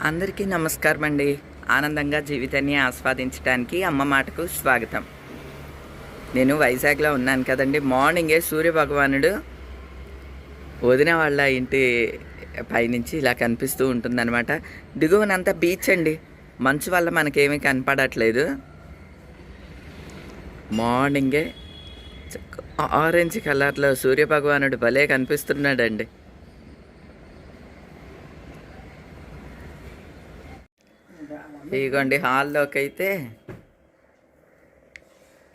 అందరికీ నమస్కారం అండి. ఆనందంగా జీవితాన్ని ఆస్వాదించడానికి అమ్మ మాటకు స్వాగతం. నేను వైజాగ్లో ఉన్నాను కదండి. మార్నింగే సూర్యభగవానుడు వదిన వాళ్ళ ఇంటి పైనుంచి ఇలా కనిపిస్తూ ఉంటుందన్నమాట. దిగువనంతా బీచ్ అండి. మంచు వల్ల మనకేమీ కనపడట్లేదు. మార్నింగే ఆరెంజ్ కలర్లో సూర్యభగవానుడు భలే కనిపిస్తున్నాడండి. ఇదిగోండి హాల్లోకి అయితే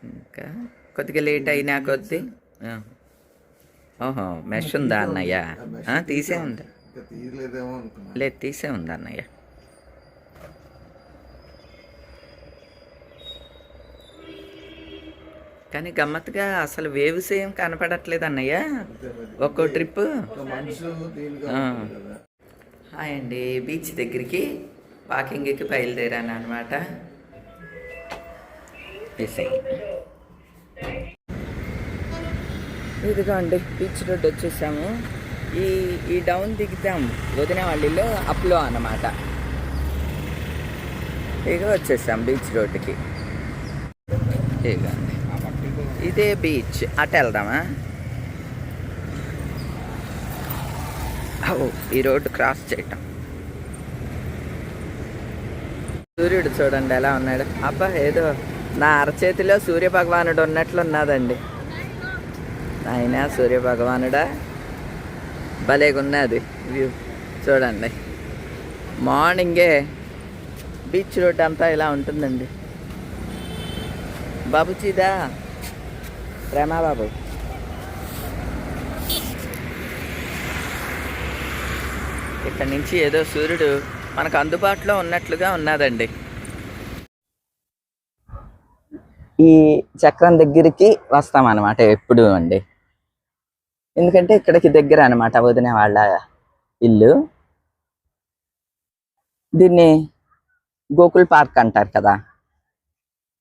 ఇంకా కొద్దిగా లేట్ అయినా కొద్ది. ఓహో, మెష్ ఉందా అన్నయ్య? తీసే ఉంది. లేదు, తీసే ఉంది అన్నయ్య. కానీ గమ్మత్తుగా అసలు వేవ్స్ ఏం కనపడట్లేదు అన్నయ్య. ఒక్కో ట్రిప్. హాయ్ అండి, బీచ్ దగ్గరికి వాకింగ్కి బయలుదేరాను అనమాట. ఇదిగో అండి, బీచ్ రోడ్ వచ్చేసాము. ఈ డౌన్ దిగుతాం వదిన వాళ్ళలో అప్లో అన్నమాట. ఇక వచ్చేసాం బీచ్ రోడ్డుకి. ఇక ఇదే బీచ్. అటు వెళ్దామా? ఈ రోడ్డు క్రాస్ చేయటం. సూర్యుడు చూడండి ఎలా ఉన్నాడు. అబ్బా, ఏదో నా అరచేతిలో సూర్యభగవానుడు ఉన్నట్లున్నదండి. ఆయన సూర్యభగవానుడా, భలేగున్నది వ్యూ చూడండి. మార్నింగే బీచ్ రోడ్ అంతా ఇలా ఉంటుందండి. బాబుచీదా, ప్రేమా బాబు. ఇక్కడ నుంచి ఏదో సూర్యుడు మనకు అందుబాటులో ఉన్నట్లుగా ఉన్నదండి. ఈ చక్రం దగ్గరికి వస్తామన్నమాట ఎప్పుడు అండి. ఎందుకంటే ఇక్కడికి దగ్గర అనమాట వదిన వాళ్ళ ఇల్లు. దీన్ని గోకుల్ పార్క్ అంటారు కదా.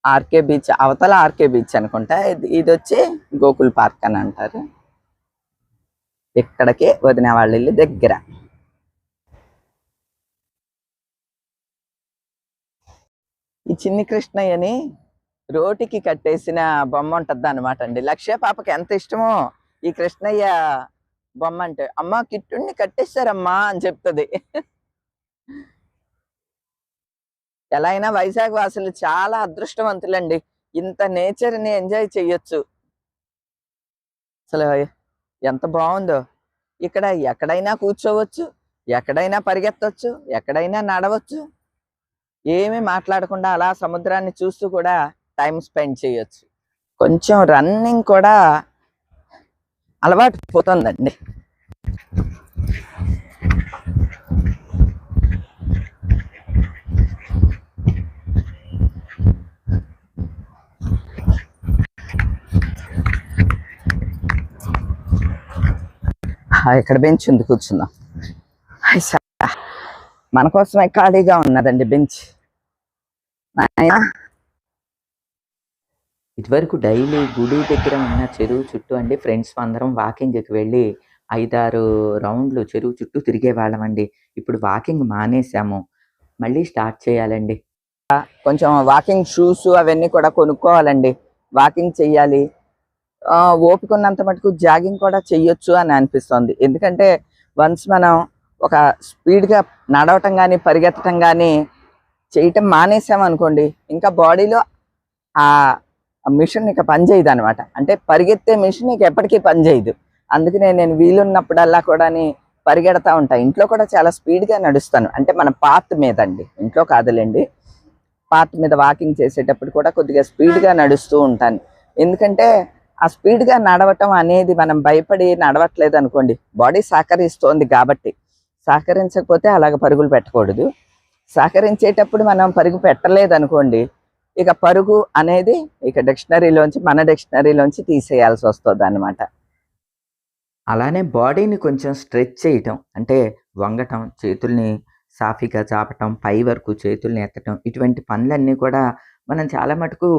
ఆర్కే బీచ్ అవతల ఆర్కే బీచ్ అనుకుంటా. ఇది వచ్చి గోకుల్ పార్క్ అని అంటారు. ఇక్కడికి వదిన వాళ్ళ ఇల్లు దగ్గర. ఈ చిన్ని కృష్ణయ్యని రోటికి కట్టేసిన బొమ్మ ఉంటుంది అనమాట అండి. లక్ష్య పాపకి ఎంత ఇష్టమో ఈ కృష్ణయ్య బొమ్మ అంటే. అమ్మ, కిట్టుని కట్టేశారమ్మా అని చెప్తుంది. ఎలా అయినా వైజాగ్ వాసులు చాలా అదృష్టవంతులండి. ఇంత నేచర్ని ఎంజాయ్ చెయ్యొచ్చు. అసలు ఎంత బాగుందో. ఇక్కడ ఎక్కడైనా కూర్చోవచ్చు, ఎక్కడైనా పరిగెత్తవచ్చు, ఎక్కడైనా నడవచ్చు. ఏమీ మాట్లాడకుండా అలా సముద్రాన్ని చూస్తూ కూడా టైం స్పెండ్ చేయొచ్చు. కొంచెం రన్నింగ్ కూడా అలవాటు పోతుందండి. ఇక్కడ బెంచ్ ఉంది, కూర్చుందాం. మన కోసమే ఖాళీగా ఉన్నదండి బెంచ్. ఇదివరకు డైలీ గుడి దగ్గర ఉన్న చెరువు చుట్టూ అండి ఫ్రెండ్స్ అందరం వాకింగ్కి వెళ్ళి 5-6 రౌండ్లు చెరువు చుట్టూ తిరిగేవాళ్ళం అండి. ఇప్పుడు వాకింగ్ మానేసాము, మళ్ళీ స్టార్ట్ చేయాలండి. కొంచెం వాకింగ్ షూస్ అవన్నీ కూడా కొనుక్కోవాలండి. వాకింగ్ చెయ్యాలి. ఓపిక ఉన్నంత మటుకు జాగింగ్ కూడా చెయ్యొచ్చు అని అనిపిస్తుంది. ఎందుకంటే వన్స్ మనం ఒక స్పీడ్గా నడవటం కానీ పరిగెత్తటం కానీ చేయటం మానేసామనుకోండి, ఇంకా బాడీలో ఆ మిషన్ ఇక పనిచేయదు అనమాట. అంటే పరిగెత్తే మిషన్ ఇక ఎప్పటికీ పనిచేయదు. అందుకనే నేను వీలున్నప్పుడల్లా కూడా పరిగెడతా ఉంటాను. ఇంట్లో కూడా చాలా స్పీడ్గా నడుస్తాను. అంటే మన పాత్ మీద అండి, ఇంట్లో కాదులేండి, పాత్ మీద వాకింగ్ చేసేటప్పుడు కూడా కొద్దిగా స్పీడ్గా నడుస్తూ ఉంటాను. ఎందుకంటే ఆ స్పీడ్గా నడవటం అనేది మనం భయపడి నడవట్లేదు అనుకోండి, బాడీ సహకరిస్తోంది కాబట్టి. సహకరించకపోతే అలాగ పరుగులు పెట్టకూడదు. సహకరించేటప్పుడు మనం పరుగు పెట్టలేదు అనుకోండి, ఇక పరుగు అనేది ఇక మన డిక్షనరీలోంచి తీసేయాల్సి వస్తుంది అన్నమాట. అలానే బాడీని కొంచెం స్ట్రెచ్ చేయటం, అంటే వంగటం, చేతుల్ని సాఫీగా చాపటం, పై వరకు చేతుల్ని ఎత్తటం, ఇటువంటి పనులన్నీ కూడా మనం చాలా మటుకు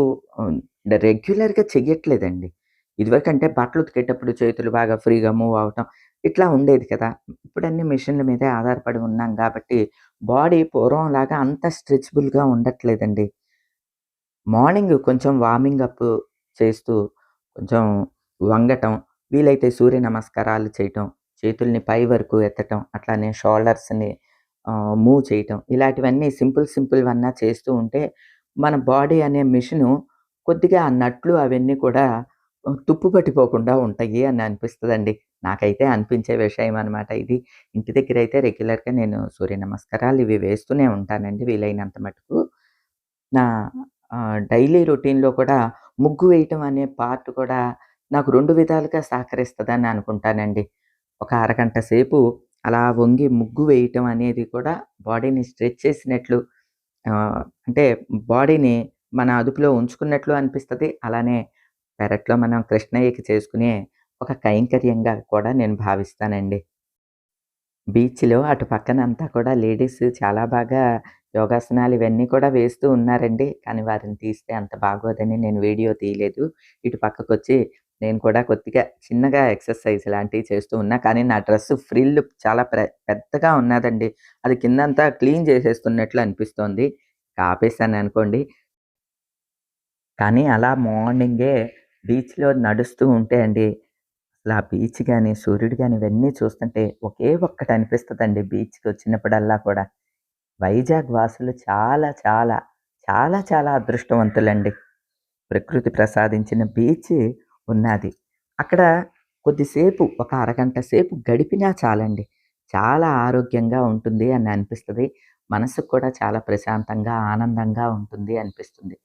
రెగ్యులర్గా చెయ్యట్లేదండి. ఇదివరకంటే బట్టలు ఉతికేటప్పుడు చేతులు బాగా ఫ్రీగా మూవ్ అవ్వటం ఇట్లా ఉండేది కదా! ఇప్పుడన్నీ మెషిన్‌ల మీదే ఆధారపడి ఉన్నాం గాబట్టి, బాడీ పూర్వంలాగా అంత స్ట్రెచబుల్‌గా ఉండట్లేదండి. మార్నింగ్ కొంచెం వార్మింగ్ అప్ చేస్తూ, కొంచెం వంగటం, వీలైతే సూర్య నమస్కారాలు చేయటం, చేతుల్ని పై వరకు ఎత్తటం, అట్లానే షోల్డర్స్‌ని మూవ్ చేయటం, ఇలాంటివన్నీ సింపుల్‌వన్నా చేస్తూ ఉంటే, మన బాడీ అనే మెషిను కొద్దిగా ఆ నట్లు అవన్నీ కూడా తుప్పు పట్టిపోకుండా ఉంటాయి అని అనిపిస్తదండి. నాకైతే అనిపించే విషయం అనమాట ఇది. ఇంటి దగ్గరైతే రెగ్యులర్‌గా నేను సూర్య నమస్కారాలు ఇవి వేస్తూనే ఉంటానండి వీలైనంత మటుకు. నా డైలీ రొటీన్‌లో కూడా ముగ్గు వేయటం అనే పార్ట్ కూడా నాకు 2 విధాలుగా సహకరిస్తదని అనుకుంటానండి. ఒక అరగంట సేపు అలా వంగి ముగ్గు వేయటం అనేది కూడా బాడీని స్ట్రెచ్ చేసినట్లు అంటే బాడీని మన అదుపులో ఉంచుకున్నట్లు అనిపిస్తది. అలానే పెరట్లో మనం కృష్ణయ్యకి చేసుకునే ఒక కైంకర్యంగా కూడా నేను భావిస్తానండి. బీచ్‌లో అటు పక్కనంతా కూడా లేడీస్ చాలా బాగా యోగాసనాలు ఇవన్నీ కూడా వేస్తూ ఉన్నారండి. కానీ వారిని తీస్తే అంత బాగోదని నేను వీడియో తీయలేదు. ఇటు పక్కకొచ్చి నేను కూడా కొద్దిగా చిన్నగా ఎక్సర్‌సైజ్ లాంటివి చేస్తూ ఉన్నా. కానీ నా డ్రెస్ ఫ్రిల్ చాలా పెద్దగా ఉన్నాదండి. అది కిందంతా క్లీన్ చేసేస్తున్నట్లు అనిపిస్తోంది. ఆపేసాననుకోండి. కానీ అలా మార్నింగే బీచ్‌లో నడుస్తూ ఉంటే అండి, అసలు ఆ బీచ్ గాని, సూర్యుడు గాని ఇవన్నీ చూస్తుంటే ఒకే ఒక్కటి అనిపిస్తదండి బీచ్‌కొచ్చినప్పుడల్లా కూడా. వైజాగ్ వాసులు చాలా అదృష్టవంతులండి. ప్రకృతి ప్రసాదించిన బీచ్ ఉన్నాది. అక్కడ కొద్దిసేపు ఒక అరగంట సేపు గడిపినా చాలండి. చాలా ఆరోగ్యంగా ఉంటుంది అని అనిపిస్తది. మనసుకు కూడా చాలా ప్రశాంతంగా, ఆనందంగా ఉంటుంది అనిపిస్తుంది.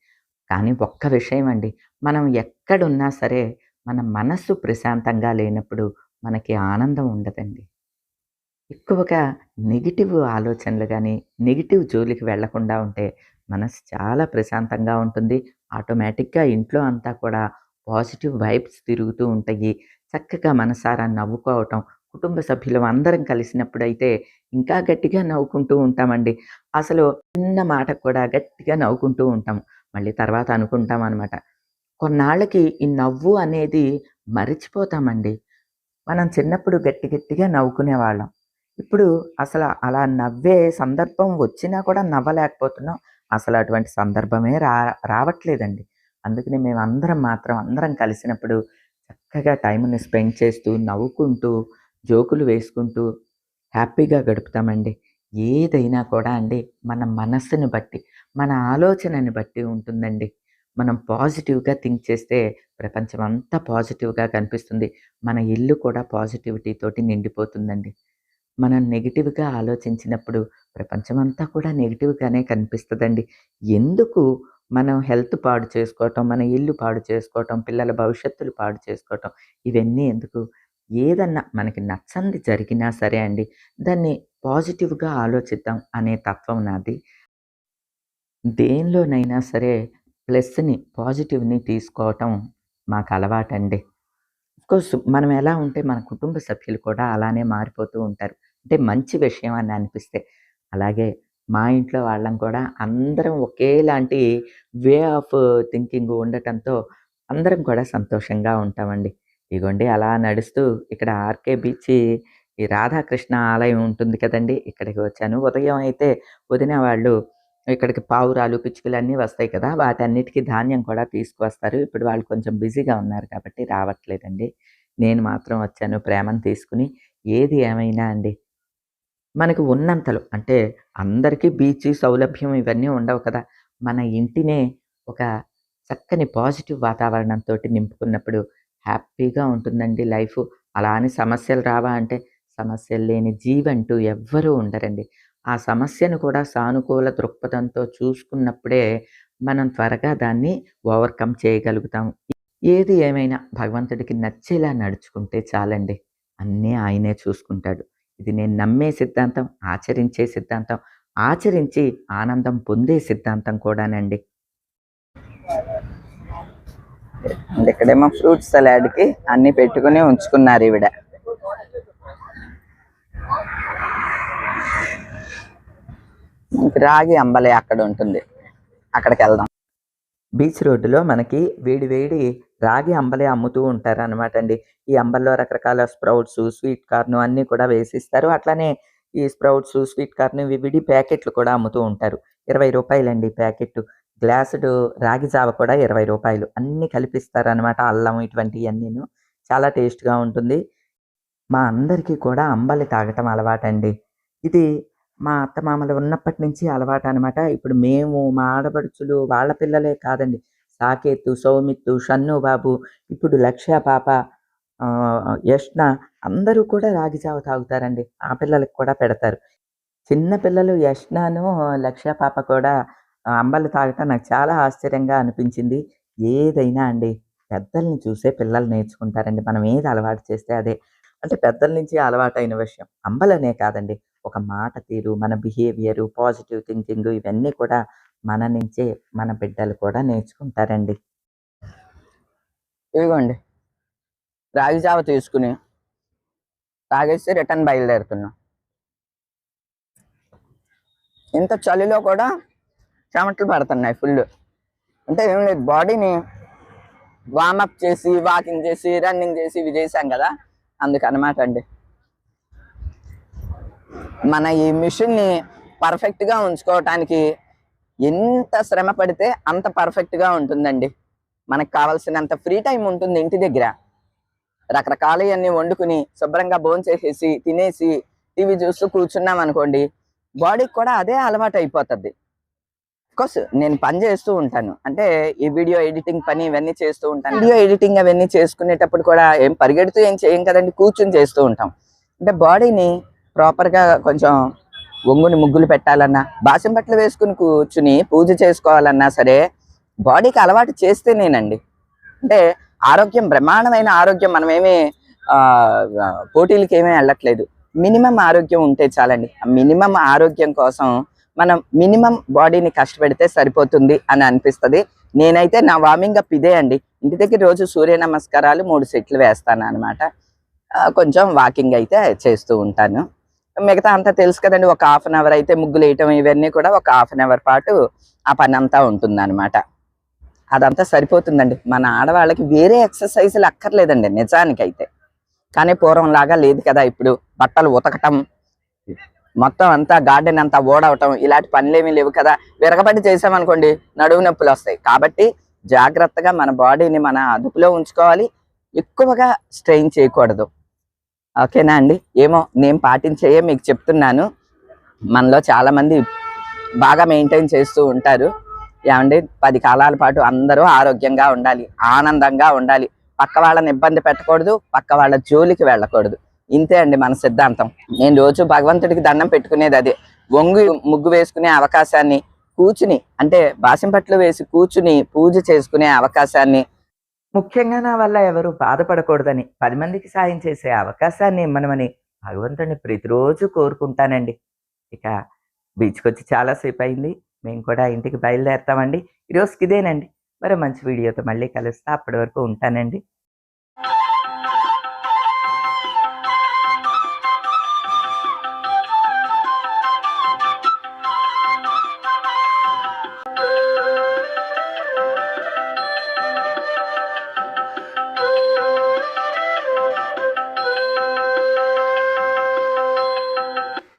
కానీ ఒక్క విషయం అండి. మనం ఎక్కడున్నా సరే, మన మనస్సు ప్రశాంతంగా లేనప్పుడు మనకి ఆనందం ఉండదండి. ఎక్కువగా నెగెటివ్ ఆలోచనలు గాని, నెగెటివ్ జోలికి వెళ్ళకుండా ఉంటే మనసు చాలా ప్రశాంతంగా ఉంటుంది. ఆటోమేటిక్‌గా ఇంట్లో అంతా కూడా పాజిటివ్ వైబ్స్ తిరుగుతూ ఉంటాయి. చక్కగా మనసారా నవ్వుకోవటం, కుటుంబ సభ్యులం అందరం కలిసినప్పుడైతే ఇంకా గట్టిగా నవ్వుకుంటూ ఉంటామండి. అసలు చిన్న మాటకు కూడా గట్టిగా నవ్వుకుంటూ ఉంటాం. మళ్ళీ తర్వాత అనుకుంటామనమాట. కొన్నాళ్ళకి ఈ నవ్వు అనేది మరిచిపోతామండి. మనం చిన్నప్పుడు గట్టిగా నవ్వుకునేవాళ్ళం. ఇప్పుడు అలా నవ్వే సందర్భం వచ్చినా కూడా నవ్వలేకపోతున్నాం. అసలు అటువంటి సందర్భమే రావట్లేదండి. అందుకని మేమందరం మాత్రం అందరం కలిసినప్పుడు చక్కగా టైమ్‌ని స్పెండ్ చేస్తూ, నవ్వుకుంటూ, జోకులు వేసుకుంటూ హ్యాపీగా గడుపుతామండి. ఏదైనా కూడా అండి మన మనస్సుని బట్టి, మన ఆలోచనని బట్టి ఉంటుందండి. మనం పాజిటివ్‌గా థింక్ చేస్తే ప్రపంచం అంతా పాజిటివ్‌గా కనిపిస్తుంది. మన ఇల్లు కూడా పాజిటివిటీ తోటి నిండిపోతుందండి. మనం నెగెటివ్‌గా ఆలోచించినప్పుడు ప్రపంచమంతా కూడా నెగెటివ్‌గానే కనిపిస్తదండి. ఎందుకు మనం హెల్త్ పాడు చేసుకోవటం, మన ఇల్లు పాడు చేసుకోవటం, పిల్లల భవిష్యత్తులు పాడు చేసుకోవటం, ఇవన్నీ ఎందుకు? ఏదన్నా మనకి నచ్చనిది జరిగినా సరే అండి, దాన్ని పాజిటివ్‌గా ఆలోచిద్దాం అనే తత్వం నాది. దేనిలోనైనా సరే ప్లస్‌ని, పాజిటివ్‌ని తీసుకోవటం మాకలవాటండి. అఫ్‌కోర్స్ మనం ఎలా ఉంటే మన కుటుంబ సభ్యులు కూడా అలానే మారిపోతూ ఉంటారు. అంటే మంచి విషయం అని అనిపిస్తే. అలాగే మా ఇంట్లో వాళ్ళం కూడా అందరం ఒకేలాంటి వే ఆఫ్ థింకింగ్ ఉండటంతో అందరం కూడా సంతోషంగా ఉంటామండి. ఇగోండి అలా నడుస్తూ ఇక్కడ ఆర్‌కే బీచ్ ఈ రాధాకృష్ణ ఆలయం ఉంటుంది కదండీ! ఇక్కడికి వచ్చాను. ఉదయం అయితే వదిన వాళ్ళు ఇక్కడికి పావురాలు, పిచ్చుకలు అన్నీ వస్తాయి కదా! వాటన్నిటికి ధాన్యం కూడా తీసుకువస్తారు. ఇప్పుడు వాళ్ళు కొంచెం బిజీగా ఉన్నారు కాబట్టి రావట్లేదండి. నేను మాత్రం వచ్చాను ప్రేమను తీసుకొని. ఏది ఏమైనా అండి, మనకు ఉన్నంతలో అంటే అందరికీ బీచ్ సౌలభ్యం ఇవన్నీ ఉండవు కదా! మన ఇంటినే ఒక చక్కని పాజిటివ్ వాతావరణంతోటి నింపుకున్నప్పుడు హ్యాపీగా ఉంటుందండి లైఫు. అలా అని సమస్యలు రావా అంటే, సమస్యలు లేని జీవంటూ ఎవ్వరూ ఉండరండి. ఆ సమస్యను కూడా సానుకూల దృక్పథంతో చూసుకున్నప్పుడే మనం త్వరగా దాన్ని ఓవర్‌కమ్ చేయగలుగుతాం. ఏది ఏమైనా భగవంతుడికి నచ్చేలా నడుచుకుంటే చాలండి. అన్నీ ఆయనే చూసుకుంటాడు. ఇది నేను నమ్మే సిద్ధాంతం, ఆచరించే సిద్ధాంతం, ఆచరించి ఆనందం పొందే సిద్ధాంతం కూడానండి. ఇక్కడేమో ఫ్రూట్ సలాడ్‌కి అన్నీ పెట్టుకొని ఉంచుకున్నారీవిడ. రాగి అంబలి అక్కడుంటుంది. అక్కడికెళ్దాం. బీచ్ రోడ్డులో మనకి వేడి వేడి రాగి అంబలి అమ్ముతూ ఉంటారనమాట అండి. ఈ అంబలిలో రకరకాల స్ప్రౌట్స్, స్వీట్ కార్న్ అన్నీ కూడా వేసిస్తారు. అట్లానే ఈ స్ప్రౌట్స్, స్వీట్ కార్న్ విడి ప్యాకెట్లు కూడా అమ్ముతూ ఉంటారు. రూ. 20 ప్యాకెట్టు. గ్లాసుడు రాగి జావ కూడా రూ. 20 అన్నీ కలిపిస్తారనమాట. అల్లం ఇటువంటియన్నీను. చాలా టేస్ట్‌గా ఉంటుంది. మా అందరికీ కూడా అంబలి తాగటం అలవాటండి. ఇది మా అత్తమామలు ఉన్నప్పటి నుంచి అలవాటనమాట. ఇప్పుడు మేము, మా ఆడపడుచులు వాళ్ళ పిల్లలే కాదండి. సాకేతు, సౌమిత్తు, షన్ను బాబు, ఇప్పుడు లక్ష్య పాప, యష్న అందరూ కూడా రాగి జావ తాగుతారండి. ఆ పిల్లలకి కూడా పెడతారు. చిన్న పిల్లలు యష్నాను, లక్ష్య పాప కూడా అంబలి తాగటం నాకు చాలా ఆశ్చర్యంగా అనిపించింది. ఏదైనా అండి పెద్దల్ని చూసే పిల్లలు నేర్చుకుంటారండి. మనం ఏది అలవాటు చేస్తే అదే. అంటే పెద్దల నుంచి అలవాటైన విషయం. అంబలనే కాదండి. ఒక మాట తీరు, మన బిహేవియరు, పాజిటివ్ థింకింగు ఇవన్నీ కూడా మన నుంచే మన బిడ్డలు కూడా నేర్చుకుంటారండి. ఇదిగోండి రాగి జావ తీసుకుని తాగేసి రిటర్న్ బయలుదేరుతున్నాం. ఇంత చలిలో కూడా చెమటలు పడుతున్నాయి ఫుల్. అంటే ఏం లేదు, బాడీని వార్మప్ చేసి, వాకింగ్ చేసి, రన్నింగ్ చేసి ఇవి చేశాం కదా, అందుకనమాట అండి. మన ఈ మిషన్ని పర్ఫెక్ట్గా ఉంచుకోవటానికి ఎంత శ్రమ పడితే అంత పర్ఫెక్ట్గా ఉంటుందండి. మనకు కావాల్సినంత ఫ్రీ టైం ఉంటుంది ఇంటి దగ్గర. రకరకాలవన్నీ వండుకుని శుభ్రంగా భోంచేసేసి తినేసి టీవీ చూస్తూ కూర్చున్నాం అనుకోండి, బాడీకి కూడా అదే అలవాటు అయిపోతుంది. కోర్స్ నేను పని చేస్తూ ఉంటాను. అంటే ఈ వీడియో ఎడిటింగ్ పని ఇవన్నీ చేస్తూ ఉంటాను. వీడియో ఎడిటింగ్ అవన్నీ చేసుకునేటప్పుడు కూడా ఏం పరిగెడుతూ ఏం చేయం కదండి, కూర్చుని చేస్తూ ఉంటాం. అంటే బాడీని ప్రాపర్గా కొంచెం ఒంగుని ముగ్గులు పెట్టాలన్నా, బాసిం బట్టలు వేసుకుని కూర్చుని పూజ చేసుకోవాలన్నా సరే బాడీకి అలవాటు చేస్తేనేనండి. అంటే ఆరోగ్యం, బ్రహ్మాండమైన ఆరోగ్యం. మనమేమి పోటీలకి ఏమీ వెళ్ళట్లేదు. మినిమం ఆరోగ్యం ఉంటే చాలండి. ఆ మినిమం ఆరోగ్యం కోసం మనం మినిమం బాడీని కష్టపెడితే సరిపోతుంది అని అనిపిస్తుంది. నేనైతే నా వార్మింగ్ అప్ ఇదే అండి. ఇంటి దగ్గర రోజు సూర్య నమస్కారాలు 3 సెట్లు వేస్తాను అనమాట. కొంచెం వాకింగ్ అయితే చేస్తూ ఉంటాను. మిగతా అంతా తెలుసు కదండి. ఒక 1/2 అవర్ అయితే ముగ్గులు వేయటం ఇవన్నీ కూడా ఒక 1/2 అవర్ పాటు ఆ పని అంతా ఉంటుందన్నమాట. అదంతా సరిపోతుందండి. మన ఆడవాళ్ళకి వేరే ఎక్సర్సైజులు అక్కర్లేదండి నిజానికైతే. కానీ పూర్వంలాగా లేదు కదా. ఇప్పుడు బట్టలు ఉతకటం, మొత్తం అంతా గార్డెన్ అంతా ఓడవటం ఇలాంటి పనులేమీ లేవు కదా. విరగబడి చేసామనుకోండి నడుము నొప్పులు వస్తాయి. కాబట్టి జాగ్రత్తగా మన బాడీని మన అదుపులో ఉంచుకోవాలి. ఎక్కువగా స్ట్రెయిన్ చేయకూడదు. ఓకేనా అండి? ఏమో నేను పాటించేయే మీకు చెప్తున్నాను. మనలో చాలామంది బాగా మెయింటైన్ చేస్తూ ఉంటారు. ఏమండి, 10 కాలాల పాటు అందరూ ఆరోగ్యంగా ఉండాలి, ఆనందంగా ఉండాలి, పక్క వాళ్ళని ఇబ్బంది పెట్టకూడదు, పక్క వాళ్ళ జోలికి వెళ్ళకూడదు. ఇంతే అండి మన సిద్ధాంతం. నేను రోజు భగవంతుడికి దండం పెట్టుకునేది అదే. వంగి ముగ్గు వేసుకునే అవకాశాన్ని, కూర్చుని అంటే బాసింపట్లు వేసి కూర్చుని పూజ చేసుకునే అవకాశాన్ని, ముఖ్యంగా నా వల్ల ఎవరు బాధపడకూడదని 10 మందికి సాయం చేసే అవకాశాన్ని ఇమ్మనమని భగవంతుడిని ప్రతిరోజు కోరుకుంటానండి. ఇక బీచ్‌కొచ్చి చాలా సేపయింది. మేము కూడా ఇంటికి బయలుదేరతామండి. ఈరోజుకి ఇదేనండి. మరో మంచి వీడియోతో మళ్ళీ కలుస్తా. అప్పటి వరకు ఉంటానండి.